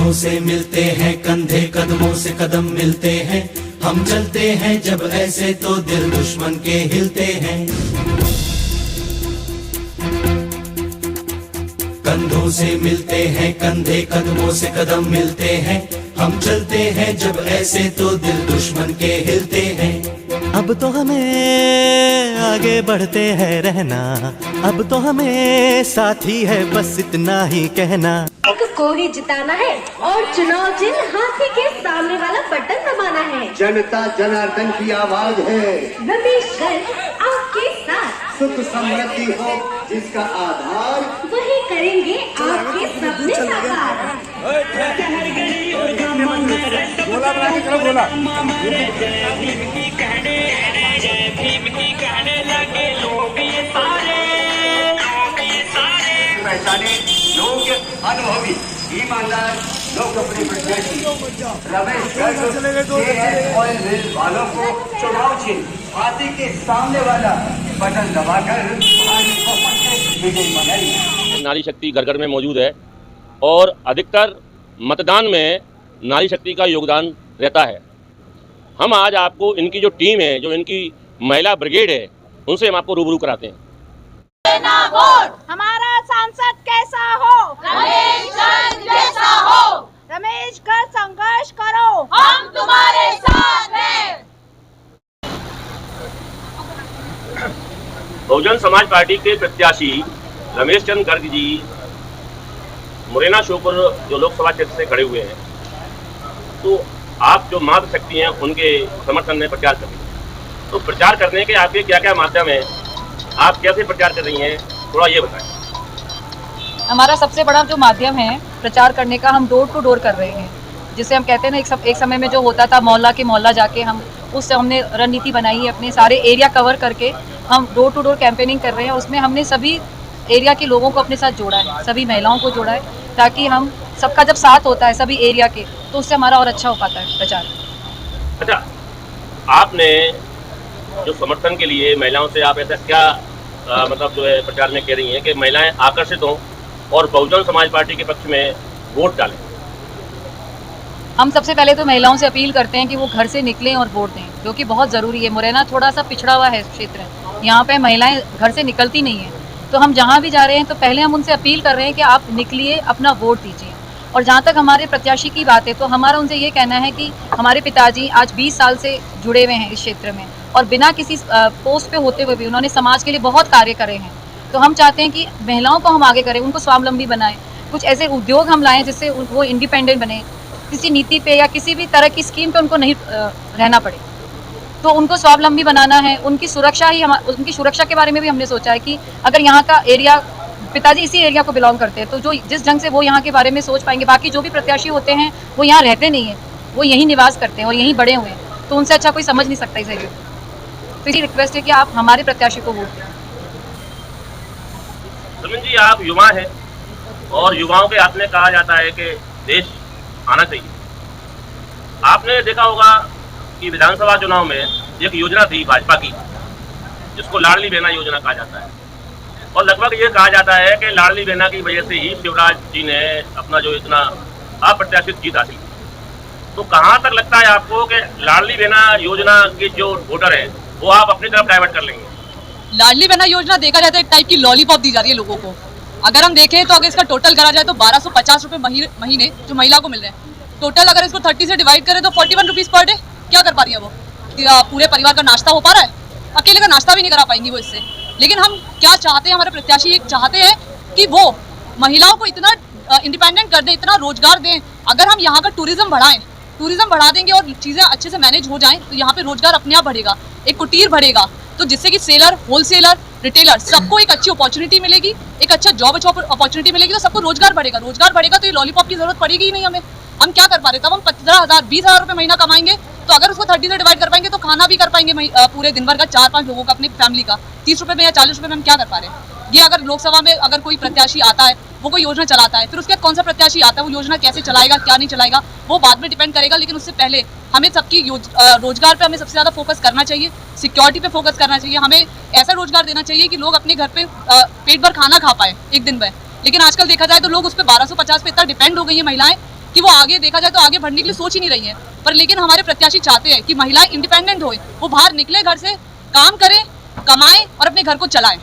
कंधों से मिलते हैं कंधे, कदमों से कदम मिलते हैं, हम चलते हैं जब ऐसे तो दिल दुश्मन के हिलते हैं। कंधों से मिलते हैं कंधे, कदमों से कदम मिलते हैं, हम चलते हैं जब ऐसे तो दिल दुश्मन के हिलते हैं। अब तो हमें आगे बढ़ते हैं रहना, अब तो हमें साथी है बस इतना ही कहना। को ही जिताना है और चुनाव चिन्ह हाथी के सामने वाला बटन दबाना है। जनता जनार्दन की आवाज है, रमेश गर्ग आपके साथ। सुख समृद्धि हो जिसका आधार, वही करेंगे आपके सपने साकार। पहचाने लोग अनुभवी ईमानदार लोकप्रिय प्रत्याशी रमेश गर्ग ऑयल मिल वालों को चुनाव चिन्ह हाथी के सामने वाला बटन दबाकर विजयी बनाई। नारी शक्ति घर-घर में मौजूद है और अधिकतर मतदान में नारी शक्ति का योगदान रहता है। हम आज आपको इनकी जो टीम है, जो इनकी महिला ब्रिगेड है, उनसे हम आपको रूबरू कराते हैं। हमारा सांसद कैसा हो? रमेश गर्ग जैसा हो। रमेश गर्ग संघर्ष करो, हम तुम्हारे साथ हैं। बहुजन समाज पार्टी के प्रत्याशी रमेश चंद्र गर्ग जी मुरैना श्योपुर जो लोकसभा क्षेत्र से खड़े हुए हैं, तो आप जो मातृशक्ति हैं उनके समर्थन में प्रचार कर रही हैं। तो प्रचार करने के आपके क्या क्या माध्यम है, आप कैसे प्रचार कर रही हैं, थोड़ा ये बताएं। हमारा सबसे बड़ा जो माध्यम है प्रचार करने का, हम डोर टू डोर कर रहे हैं। जिसे हम कहते हैं ना, एक समय में जो होता था मोहल्ला के मोहल्ला जाके, हम उससे हमने रणनीति बनाई है, अपने सारे एरिया कवर करके हम डोर टू डोर कैंपेनिंग कर रहे हैं। उसमें हमने सभी एरिया के लोगों को अपने साथ जोड़ा है, सभी महिलाओं को जोड़ा है, ताकि हम सबका जब साथ होता है सभी एरिया के, तो उससे हमारा और अच्छा हो पाता है प्रचार। अच्छा, आपने जो समर्थन के लिए महिलाओं से आप ऐसा क्या मतलब जो है प्रचार में कह रही हैं कि महिलाएं आकर्षित हों और बहुजन समाज पार्टी के पक्ष में वोट डालें? हम सबसे पहले तो महिलाओं से अपील करते हैं कि वो घर से निकलें और वोट दें, जो कि बहुत ज़रूरी है। मुरैना थोड़ा सा पिछड़ा हुआ है क्षेत्र, यहाँ पे महिलाएं घर से निकलती नहीं हैं। तो हम जहाँ भी जा रहे हैं तो पहले हम उनसे अपील कर रहे हैं कि आप निकलिए, अपना वोट दीजिए। और जहाँ तक हमारे प्रत्याशी की बात है, तो हमारा उनसे ये कहना है कि हमारे पिताजी आज 20 साल से जुड़े हुए हैं इस क्षेत्र में, और बिना किसी पोस्ट पे होते हुए भी उन्होंने समाज के लिए बहुत कार्य करे हैं। तो हम चाहते हैं कि महिलाओं को हम आगे करें, उनको स्वावलंबी बनाएं, कुछ ऐसे उद्योग हम लाएं जिससे वो इंडिपेंडेंट बने, किसी नीति पे या किसी भी तरह की स्कीम पे उनको नहीं रहना पड़े। तो उनको स्वावलंबी बनाना है, उनकी सुरक्षा उनकी सुरक्षा के बारे में भी हमने सोचा है कि अगर यहाँ का एरिया, पिताजी इसी एरिया को बिलोंग करते हैं, तो जो जिस ढंग से वो यहाँ के बारे में सोच पाएंगे, बाकी जो भी प्रत्याशी होते हैं वो यहाँ रहते नहीं हैं, वो यहीं निवास करते हैं और यहीं बड़े हुए हैं, तो उनसे अच्छा कोई समझ नहीं सकता इस एरिया को। तो यही रिक्वेस्ट है कि आप हमारे प्रत्याशी को वोट दें। सुमन जी, आप युवा हैं और युवाओं के हाथ में कहा जाता है कि देश आना चाहिए। आपने देखा होगा कि विधानसभा चुनाव में एक योजना थी भाजपा की, जिसको लाडली बहना योजना कहा जाता है, और लगभग ये कहा जाता है कि लाडली बहना की वजह से ही शिवराज जी ने अपना जो इतना अप्रत्याशित जीत हासिल की। तो कहाँ तक लगता है आपको कि लाडली बहना योजना के जो वोटर हैं वो आप अपनी तरफ डाइवर्ट कर लेंगे? लाडली बहना योजना देखा जाए तो एक टाइप की लॉलीपॉप दी जा रही है लोगों को। अगर हम देखें तो अगर इसका टोटल करा जाए तो 1250 रुपये महीने जो महिला को मिल रहे हैं, टोटल अगर इसको 30 से डिवाइड करें तो 41 रुपीज़ पर डे। क्या कर पा रही है वो? पूरे परिवार का नाश्ता हो पा रहा है? अकेले का नाश्ता भी नहीं करा पाएंगी वो इससे। लेकिन हम क्या चाहते हैं, हमारे प्रत्याशी एक चाहते हैं कि वो महिलाओं को इतना इंडिपेंडेंट कर दें, इतना रोजगार दें। अगर हम यहाँ का टूरिज्म बढ़ाएं, टूरिज्म बढ़ा देंगे और चीज़ें अच्छे से मैनेज हो जाएं, तो यहाँ पे रोजगार अपने आप बढ़ेगा, एक कुटीर बढ़ेगा, तो जिससे कि सेलर, होलसेलर, रिटेलर सबको एक अच्छी अपॉर्चुनिटी मिलेगी, एक अच्छा जॉब अपॉर्चुनिटी मिलेगी, तो सबको रोजगार बढ़ेगा। रोजगार बढ़ेगा तो ये लॉलीपॉप की जरूरत पड़ेगी ही नहीं हमें। हम क्या कर पा रहे, तब हम 15,000 20,000 रुपये महीना कमाएंगे, तो अगर उसको 30 से डिवाइड कर पाएंगे तो खाना भी कर पाएंगे पूरे दिन भर का 4-5 लोगों का, अपनी फैमिली का। 30 रुपये में या 40 रुपये में हम क्या कर पा रहे हैं? ये अगर लोकसभा में अगर कोई प्रत्याशी आता है, वो कोई योजना चलाता है, फिर उसके बाद कौन सा प्रत्याशी आता है, वो योजना कैसे चलाएगा, क्या नहीं चलाएगा, वो बाद में डिपेंड करेगा। लेकिन उससे पहले हमें सबकी रोजगार पे हमें सबसे ज़्यादा फोकस करना चाहिए, सिक्योरिटी पे फोकस करना चाहिए। हमें ऐसा रोजगार देना चाहिए कि लोग अपने घर पे पेट भर खाना खा पाए एक दिन में। लेकिन आजकल देखा जाए तो लोग उस पर 1250 पे इतना डिपेंड हो गई है महिलाएं कि वो आगे देखा जाए तो आगे बढ़ने के लिए सोच ही नहीं रही है। पर लेकिन हमारे प्रत्याशी चाहते हैं कि महिलाएं इंडिपेंडेंट होए, वो बाहर निकले, घर से काम करें, कमाएं और अपने घर को चलाएं।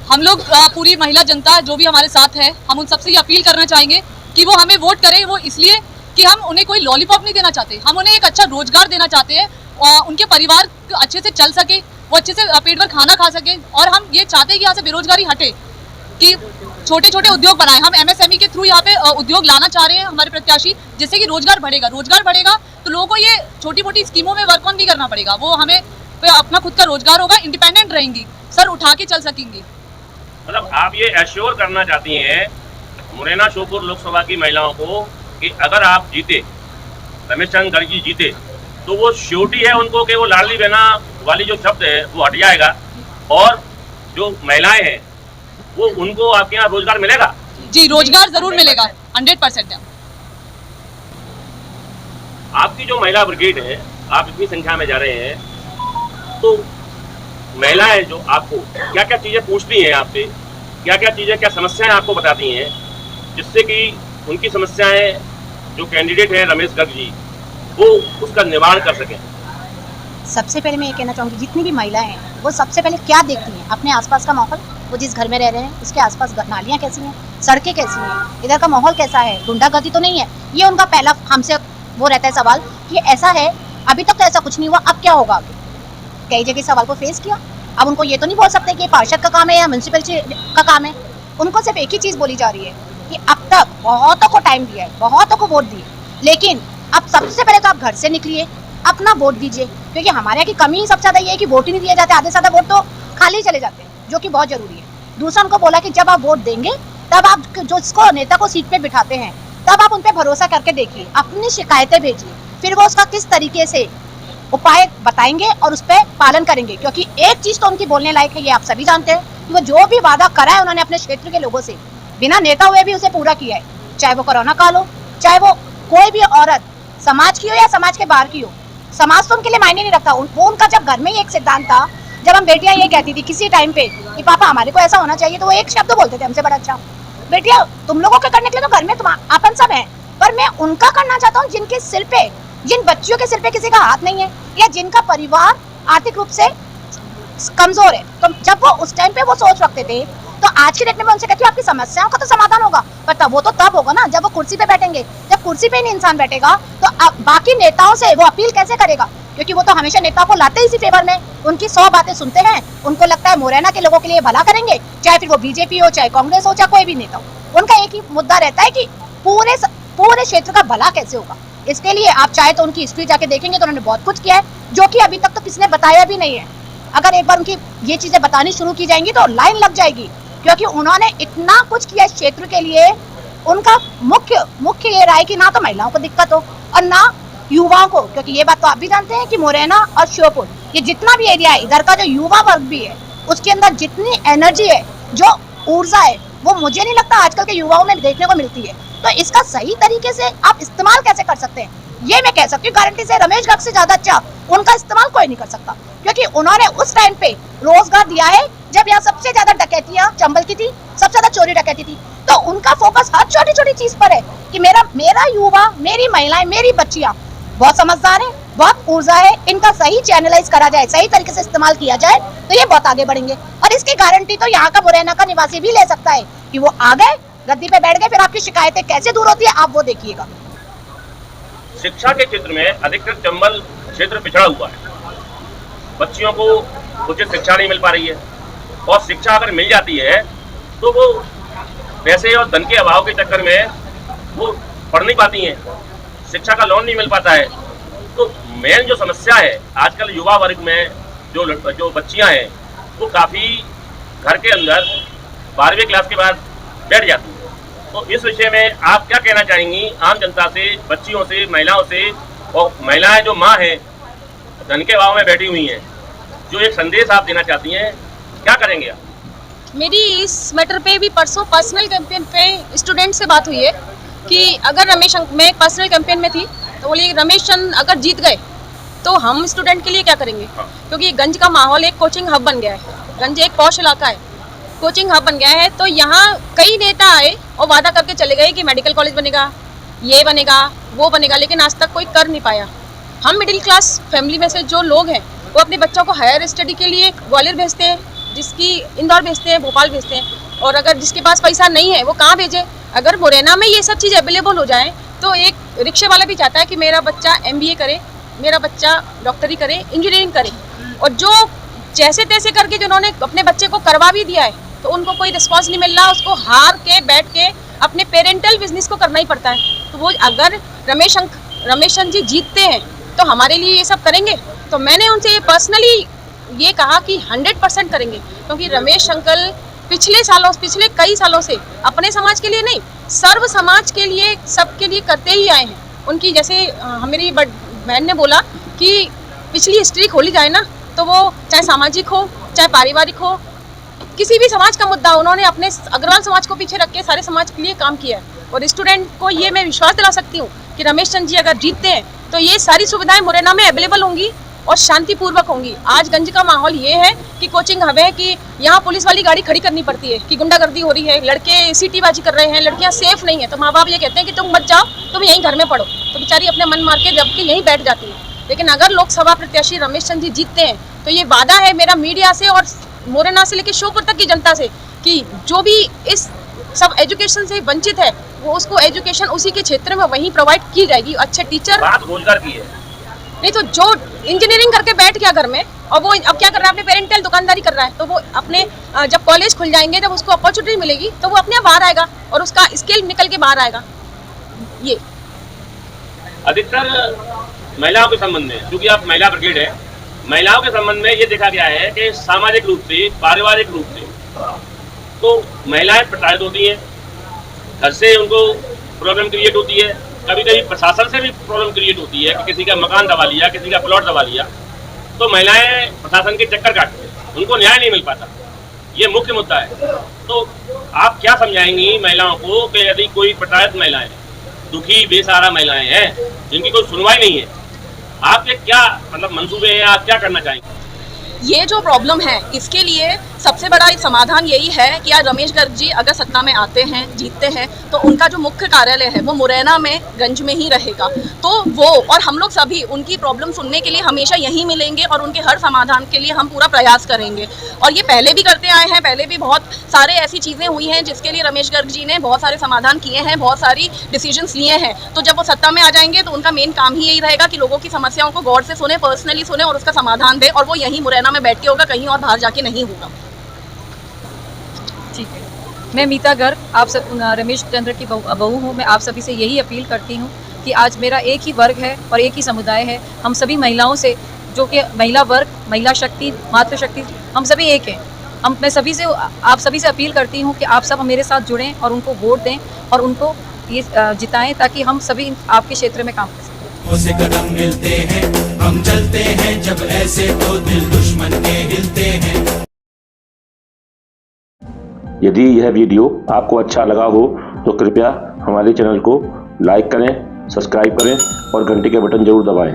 हम लोग पूरी महिला जनता जो भी हमारे साथ है, हम उन सबसे ये अपील करना चाहेंगे कि वो हमें वोट करें। वो इसलिए कि हम उन्हें कोई लॉलीपॉप नहीं देना चाहते, हम उन्हें एक अच्छा रोजगार देना चाहते हैं और उनके परिवार अच्छे से चल सके, वो अच्छे से पेट भर खाना खा सके। और हम ये चाहते हैं कि यहाँ से बेरोजगारी हटे, कि छोटे छोटे उद्योग बनाएं। हम MSME के थ्रू यहाँ पे उद्योग लाना चाह रहे हैं हमारे प्रत्याशी, जिससे कि रोजगार बढ़ेगा। रोजगार बढ़ेगा तो लोगों को ये छोटी मोटी स्कीमों में वर्क ऑन नहीं करना पड़ेगा, वो हमें अपना खुद का रोजगार होगा, इंडिपेंडेंट रहेंगी, सर उठा के चल सकेंगी। मतलब आप ये एश्योर करना चाहती हैं मुरैना श्योपुर लोकसभा की महिलाओं को कि अगर आप जीते, रमेश चंद्र गर्ग जी जीते, तो वो श्योरिटी है उनको कि वो लाडली बहना वाली जो शब्द है वो हट जाएगा और जो महिलाएं हैं वो उनको आपके यहाँ रोजगार मिलेगा? जी रोजगार जरूर मिलेगा, 100% है। आपकी जो महिला ब्रिगेड है, आप इतनी संख्या में जा रहे हैं, तो महिलाएं जो आपको क्या क्या चीजें पूछती हैं आपसे, क्या क्या चीजें, क्या समस्याएं आपको बताती हैं, जिससे कि उनकी समस्याएं जो कैंडिडेट हैं रमेश गर्ग जी वो उसका निवारण कर सकें? सबसे पहले मैं ये कहना चाहूँगी, जितनी भी महिलाएं हैं वो सबसे पहले क्या देखती हैं, अपने आसपास का माहौल, वो जिस घर में रह रहे हैं उसके आसपास नालियाँ कैसी हैं, सड़कें कैसी हैं, इधर का माहौल कैसा है, गुंडागर्दी तो नहीं है। ये उनका पहला हमसे वो रहता है सवाल कि ऐसा है, अभी तक तो ऐसा कुछ नहीं हुआ, अब क्या होगा आगे। कई जगह सवाल को फेस किया, अब उनको ये तो नहीं बोल सकते कि पार्षद का काम है या म्यूनसिपैलिटी का काम है। उनको सिर्फ एक ही चीज़ बोली जा रही है कि अब तक बहुतों को टाइम दिया है, बहुतों को वोट दिए, लेकिन अब सबसे पहले तो आप घर से निकलिए, अपना वोट दीजिए, क्योंकि हमारे यहाँ की कमी सबसे ज़्यादा ये है कि वोट ही नहीं दिए जाते, आधे से ज़्यादा वोट तो खाली चले जाते हैं, जो कि बहुत ज़रूरी है। दूसरा उनको बोला कि जब आप वोट देंगे तब आप जिसको नेता को सीट पे बिठाते हैं तब आप उन पर भरोसा करके देखिए, अपनी शिकायतें भेजिए, फिर वो उसका किस तरीके से उपाय बताएंगे और उस पर पालन करेंगे। क्योंकि एक चीज़ तो उनकी बोलने लायक है, ये आप सभी जानते हैं कि वो जो भी वादा करा है उन्होंने अपने क्षेत्र के लोगों से बिना नेता हुए भी उसे पूरा किया है, चाहे वो कोरोना काल हो, चाहे वो कोई भी औरत समाज की हो या समाज के बाहर की हो। समाज तो उनके लिए मायने नहीं रखता। वो उनका जब घर में ही एक सिद्धांत था, जब हम बेटियां ये कहती थी किसी टाइम पे कि पापा हमारे को ऐसा होना चाहिए, तो वो एक शब्द बोलते थे हमसे बड़ा अच्छा, बेटिया तुम लोगों के करने के लिए तो घर में तुम अपन सब हैं, पर मैं उनका करना चाहता हूँ जिनके सिर पे, जिन बच्चियों के सिर पे किसी का हाथ नहीं है या जिनका परिवार आर्थिक रूप से कमजोर है। तो जब वो उस टाइम पे वो सोच रखते थे, तो आज की डेट में मैं उनसे कहती हूँ आपकी समस्याओं का तो समाधान होगा, पर तब वो तो तब होगा ना जब वो कुर्सी पे बैठेंगे। जब कुर्सी पे ही नहीं इंसान बैठेगा तो बाकी नेताओं से वो अपील कैसे करेगा, क्योंकि वो तो हमेशा नेताओं को लाते ही इसी फेवर में, उनकी 100 बातें सुनते हैं, उनको लगता है मुरैना के लोगों के लिए भला करेंगे, चाहे फिर वो बीजेपी हो, चाहे कांग्रेस हो, चाहे कोई भी नेता हो। उनका एक ही मुद्दा रहता है कि पूरे क्षेत्र का भला कैसे होगा। इसके लिए आप चाहे तो उनकी हिस्ट्री जाके देखेंगे तो उन्होंने बहुत कुछ किया है, जो कि अभी तक तो किसी ने बताया भी नहीं है। अगर एक बार उनकी ये चीजें बतानी शुरू की जाएंगी तो लाइन लग जाएगी, क्योंकि उन्होंने इतना कुछ किया इस क्षेत्र के लिए। उनका मुख्य ये राय कि ना तो महिलाओं को दिक्कत हो और ना युवाओं को, क्योंकि ये बात तो आप भी जानते हैं कि मुरैना और श्योपुर ये जितना भी एरिया है, इधर का जो युवा वर्ग भी है, उसके अंदर जितनी एनर्जी है, जो ऊर्जा है, वो मुझे नहीं लगता आजकल के युवाओं में देखने को मिलती है। तो इसका सही तरीके से आप इस्तेमाल कैसे कर सकते हैं, ये मैं कह सकती हूँ गारंटी से रमेश गर्ग से ज्यादा अच्छा उनका इस्तेमाल कोई नहीं कर सकता, क्योंकि उन्होंने उस टाइम पे रोजगार दिया है जब यहाँ सबसे ज्यादा डकैतियां चंबल की थी, सबसे ज्यादा चोरी डकैती थी। तो उनका फोकस हर छोटी छोटी चीज पर है कि मेरा युवा, मेरी महिलाएं, मेरी बच्चियां बहुत समझदार है, बहुत ऊर्जा है, इनका सही चैनलाइज करा जाए, सही तरीके से इस्तेमाल किया जाए तो ये बहुत आगे बढ़ेंगे। और इसकी गारंटी तो यहाँ का मुरैना का निवासी भी ले सकता है कि वो आ गए, गद्दी पे बैठ गए, फिर आपकी शिकायतें कैसे दूर होती है आप वो देखिएगा। शिक्षा के क्षेत्र में अधिकतर चंबल क्षेत्र पिछड़ा हुआ है, बच्चियों को उचित शिक्षा नहीं मिल पा रही है, और शिक्षा अगर मिल जाती है तो वो पैसे और धन के अभाव के चक्कर में वो पढ़ नहीं पाती हैं, शिक्षा का लोन नहीं मिल पाता है। तो मेन जो समस्या है आजकल युवा वर्ग में, जो बच्चियां हैं वो काफ़ी घर के अंदर 12वीं क्लास के बाद बैठ जाती हैं। तो इस विषय में आप क्या कहना चाहेंगी आम जनता से, बच्चियों से, महिलाओं से, और महिलाएं जो माँ हैं धन के अभाव में बैठी हुई हैं, जो एक संदेश आप देना चाहती हैं, क्या करेंगे आप? मेरी इस मैटर पे भी परसों पर्सनल कैंपेन पे स्टूडेंट से बात हुई है कि अगर मैं पर्सनल कैंपेन में थी तो बोली रमेश चंद अगर जीत गए तो हम स्टूडेंट के लिए क्या करेंगे, क्योंकि गंज का माहौल एक कोचिंग हब बन गया है। गंज एक पॉश इलाका है, कोचिंग हब बन गया है। तो यहाँ कई नेता आए और वादा करके चले गए कि मेडिकल कॉलेज बनेगा, ये बनेगा, वो बनेगा, लेकिन आज तक कोई कर नहीं पाया। हम मिडिल क्लास फैमिली में से जो लोग हैं वो अपने बच्चों को हायर स्टडी के लिए ग्वालियर भेजते हैं, जिसकी इंदौर भेजते हैं, भोपाल भेजते हैं, और अगर जिसके पास पैसा नहीं है वो कहाँ भेजे। अगर मुरैना में ये सब चीज़ अवेलेबल हो जाए तो एक रिक्शे वाला भी चाहता है कि मेरा बच्चा MBA करे, मेरा बच्चा डॉक्टरी करे, इंजीनियरिंग करे, और जो जैसे तैसे करके जिन्होंने अपने बच्चे को करवा भी दिया है तो उनको कोई रिस्पॉन्स नहीं मिल रहा, उसको हार के बैठ के अपने पेरेंटल बिजनेस को करना ही पड़ता है। तो वो अगर रमेशन जी जीतते हैं तो हमारे लिए ये सब करेंगे। तो मैंने उनसे ये पर्सनली ये कहा कि 100% करेंगे, क्योंकि रमेश अंकल पिछले कई सालों से अपने समाज के लिए नहीं, सर्व समाज के लिए, सबके लिए करते ही आए हैं। उनकी जैसे मेरी बहन ने बोला कि पिछली हिस्ट्री खोली जाए ना, तो वो चाहे सामाजिक हो चाहे पारिवारिक हो, किसी भी समाज का मुद्दा उन्होंने अपने अग्रवाल समाज को पीछे रख के सारे समाज के लिए काम किया है। और स्टूडेंट को ये मैं विश्वास दिला सकती हूँ कि रमेश चंद जी अगर जीतते हैं तो ये सारी सुविधाएं मुरैना में अवेलेबल होंगी और शांतिपूर्वक होंगी। आज गंज का माहौल ये है कि कोचिंग हब है कि यहाँ पुलिस वाली गाड़ी खड़ी करनी पड़ती है कि गुंडागर्दी हो रही है, लड़के सीटीबाजी कर रहे हैं, लड़कियाँ सेफ नहीं है, तो माँ बाप ये कहते हैं कि तुम मत जाओ, तुम यहीं घर में पढ़ो, तो बेचारी अपने मन मार के जबकि यहीं बैठ जाती है। लेकिन अगर लोकसभा प्रत्याशी रमेश चंद जी जीतते हैं तो ये वादा है मेरा मीडिया से और मुरैना से लेकर श्योपुर तक की जनता से कि जो भी इस सब एजुकेशन से वंचित है वो उसको एजुकेशन उसी के क्षेत्र में वहीं प्रोवाइड की जाएगी। अच्छे टीचर, बात रोजगार की है, नहीं तो जो इंजीनियरिंग करके बैठ गया घर में और वो अब क्या कर रहा है, अपने पेरेंटल दुकानदारी कर रहा है, तो वो अपने जब कॉलेज खुल जाएंगे, जब उसको अपॉर्चुनिटी मिलेगी तो वो अपने आप बाहर आएगा और उसका स्किल निकल के बाहर आएगा। ये अधिकतर महिलाओं के संबंध में, क्योंकि आप महिला ब्रिगेड है, महिलाओं के संबंध में ये देखा गया है कि सामाजिक रूप से, पारिवारिक रूप से तो महिलाएं प्रताड़ित होती हैं, घर से उनको प्रॉब्लम क्रिएट होती है, कभी कभी प्रशासन से भी प्रॉब्लम क्रिएट होती है कि किसी का मकान दबा लिया, किसी का प्लॉट दबा लिया, तो महिलाएं प्रशासन के चक्कर काटती हैं, उनको न्याय नहीं मिल पाता। ये मुख्य मुद्दा है। तो आप क्या समझाएंगी महिलाओं को कि यदि कोई प्रताड़ित महिलाएं, दुखी बेसहारा महिलाएं हैं जिनकी कोई सुनवाई नहीं है, आपके क्या मतलब मंसूबे हैं, आप क्या करना चाहेंगे? ये जो प्रॉब्लम है इसके लिए सबसे बड़ा समाधान यही है कि आज रमेश गर्ग जी अगर सत्ता में आते हैं, जीतते हैं, तो उनका जो मुख्य कार्यालय है वो मुरैना में गंज में ही रहेगा। तो वो और हम लोग सभी उनकी प्रॉब्लम सुनने के लिए हमेशा यहीं मिलेंगे और उनके हर समाधान के लिए हम पूरा प्रयास करेंगे। और ये पहले भी करते आए हैं, पहले भी बहुत सारे ऐसी चीज़ें हुई हैं जिसके लिए रमेश गर्ग जी ने बहुत सारे समाधान किए हैं, बहुत सारी डिसीजंस लिए हैं। तो जब वो सत्ता में आ जाएंगे तो उनका मेन काम ही यही रहेगा कि लोगों की समस्याओं को गौर से सुने, पर्सनली सुने और उसका समाधान दे, और वो यहीं मुरैना में बैठ के होगा, कहीं और बाहर जाके नहीं होगा। ठीक है, मैं मीता गर्ग, आप सब रमेश चंद्र की बहू हूँ। मैं आप सभी से यही अपील करती हूँ कि आज मेरा एक ही वर्ग है और एक ही समुदाय है। हम सभी महिलाओं से, जो कि महिला वर्ग, महिला शक्ति, मातृशक्ति, हम सभी एक हैं। मैं सभी से, आप सभी से अपील करती हूँ कि आप सब मेरे साथ जुड़ें और उनको वोट दें और उनको ये जिताएं ताकि हम सभी आपके क्षेत्र में काम कर सकें। से कदम मिलते हैं, हम चलते हैं जब ऐसे तो दिल दुश्मन के हिलते हैं। यदि यह वीडियो आपको अच्छा लगा हो तो कृपया हमारे चैनल को लाइक करें, सब्सक्राइब करें और घंटी के बटन जरूर दबाएं।